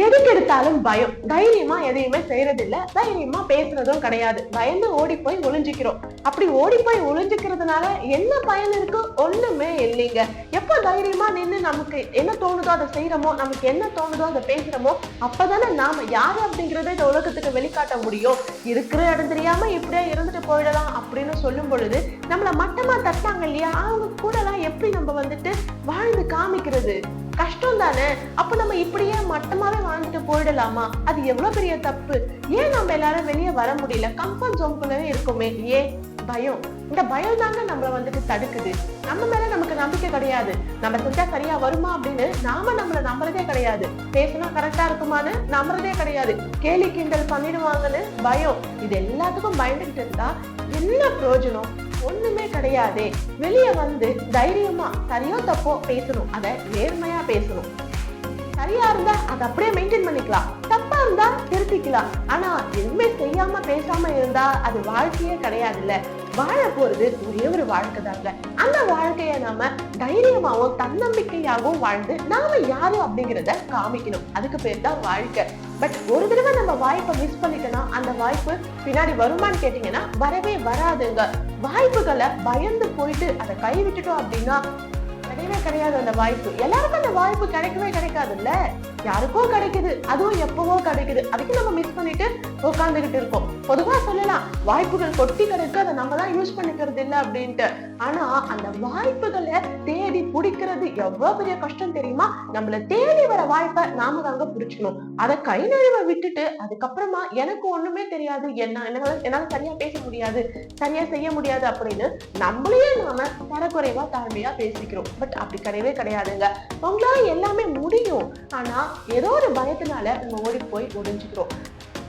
எதுக்கு எடுத்தாலும் பயம். தைரியமா எதையுமே செய்யறது இல்ல, தைரியமா பேசுறதும் கிடையாது. பயந்து ஓடி போய் ஒளிஞ்சுக்கிறோம். அப்படி ஓடி போய் ஒளிஞ்சுக்கிறதுனால என்ன பயன் இருக்கு? ஒண்ணுமே இல்லைங்க. எப்ப தைரியமா நின்னு நமக்கு என்ன தோணுதோ அதை செய்யறோமோ, நமக்கு என்ன தோணுதோ அதை பேசுறோமோ, அப்பதானே நாம யாரு அப்படிங்கறத இந்த உலகத்துக்கு வெளிக்காட்ட முடியும். இருக்கிற இடம் தெரியாம இப்படியே இருந்துட்டு போயிடலாம் அப்படின்னு சொல்லும் பொழுது நம்மள மட்டமா தட்டாங்க இல்லையா, அவங்க கூட எல்லாம் எப்படி நம்ம வந்துட்டு வாழ்ந்து காமிக்கிறது? கஷ்டம் தானே. அப்ப நம்ம இப்படியே மட்டமாவே வாழ்ந்துட்டு போயிடலாமா? அது எவ்வளவு பெரிய தப்பு. ஏன் நம்ம எல்லாரும் வெளியே வர முடியல? கம்ஃபர்ட் ஜோனுக்குள்ளவே இருக்குமே. ஏன்? பயம். இந்த பயம் தாங்க நம்மள வந்துட்டு தடுக்குது. நம்ம மேல நமக்கு நம்பிக்கை கிடையாது. நம்ம செஞ்சா சரியா வருமா அப்படின்னு நாம நம்மள நம்புறதே கிடையாது. பேசினா கரெக்டா இருக்குமான்னு நம்புறதே கிடையாது. கேலி கிண்டல் பண்ணிடுவாங்கன்னு பயம். இது எல்லாத்துக்கும் பயந்துகிட்டு இருந்தா என்ன பிரயோஜனம்? ஒண்ணுமே கிடையாதே. வெளிய வந்து தைரியமா சரியோ தப்போ பேசணும். அத நேர்மையா பேசணும். சரியா இருந்தா அதை அப்படியே மெயின்டைன் பண்ணிக்கலாம், தப்பா இருந்தா திருத்திக்கலாம். ஆனா எதுவுமே செய்யாம பேசாம இருந்தா அது வாழ்க்கையே கிடையாதுல்ல. வாழ போறது ஒரே ஒரு வாழ்க்கை தாங்க. அந்த வாழ்க்கைய நாம தைரியமாவும் தன்னம்பிக்கையாகவும் வாழ்ந்து நாம யாரு அப்படிங்கிறத காமிக்கணும். அதுக்கு பேர் தான் வாழ்க்கை. பட் ஒரு தடவை நம்ம வாய்ப்பை மிஸ் பண்ணிட்டோம்னா அந்த வாய்ப்பு பின்னாடி வருமானு கேட்டீங்கன்னா வரவே வராதுங்க. வாய்ப்புகளை பயந்து போயிட்டு அதை கை விட்டுட்டோம் அப்படின்னா கிடையவே கிடையாது அந்த வாய்ப்பு. எல்லாருக்கும் அந்த வாய்ப்பு கிடைக்கவே கிடைக்காதுல்ல. யாருக்கும் கிடைக்குது, அதுவும் எப்பவோ கிடைக்குது. அதுக்கு நம்ம மிஸ் பண்ணிட்டு உட்காந்துக்கிட்டு இருக்கோம். பொதுவா சொல்லலாம் வாய்ப்புகள் கொட்டி கிடக்கு, அதை நம்ம தான் யூஸ் பண்ணிக்கிறது இல்லை அப்படின்ட்டு. ஆனா அந்த வாய்ப்புகளை தேடி பிடிக்கிறது எவ்வளவு பெரிய கஷ்டம் தெரியுமா? நம்மள தேடி வர வாய்ப்பை நாம தாங்க பிடிச்சுக்கணும். அதை கை நழுவ விட்டுட்டு அதுக்கப்புறமா எனக்கு ஒண்ணுமே தெரியாது, என்னால சரியா பேச முடியாது, சரியா செய்ய முடியாது அப்படின்னு நம்மளையே நாம தரக்குறைவா தாழ்மையா பேசிக்கிறோம். பட் அப்படி கிடையவே கிடையாதுங்க. உங்களால எல்லாமே முடியும். ஆனா ஏதோ ஒரு பயத்தினால நம்ம ஓடி போய் ஒளிஞ்சுக்கிறோம்.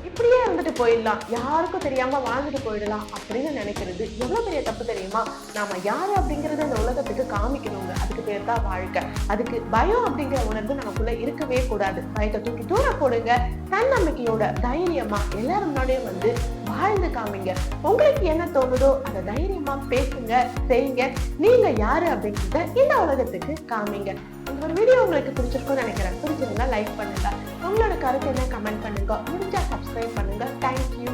இப்படியே இருந்துட்டு போயிடலாம், யாருக்கும் தெரியாம வாழ்ந்துட்டு போயிடலாம் அப்படின்னு நினைக்கிறது எவ்வளவு பெரிய தப்பு தெரியுமா? நாம யாரு அப்படிங்கறது இந்த உலகத்துக்கு காமிக்கணுங்க. அதுக்கு பேர் தான் வாழ்க்கை. அதுக்கு பயம் அப்படிங்கிற உணர்வு நமக்குள்ள இருக்கவே கூடாது. பயத்தை தூக்கி தூர போடுங்க. தன்னம்பிக்கையோட தைரியமா எல்லாரும் முன்னாடியும் வந்து வாழ்ந்து காமிங்க. உங்களுக்கு என்ன தோணுதோ அதை தைரியமா பேசுங்க, செய்யுங்க. நீங்க யாரு அப்படிங்கிறத இந்த உலகத்துக்கு காமிங்க. இந்த ஒரு வீடியோ உங்களுக்கு பிடிச்சிருக்கும்னு நினைக்கிறேன். பிடிச்சிருந்தா லைக் பண்ணுங்க. உங்களோட கருத்து என்ன கமெண்ட் பண்ணுங்க. முடிஞ்சா சப்ஸ்கிரைப் பண்ணுங்க. தேங்க்யூ.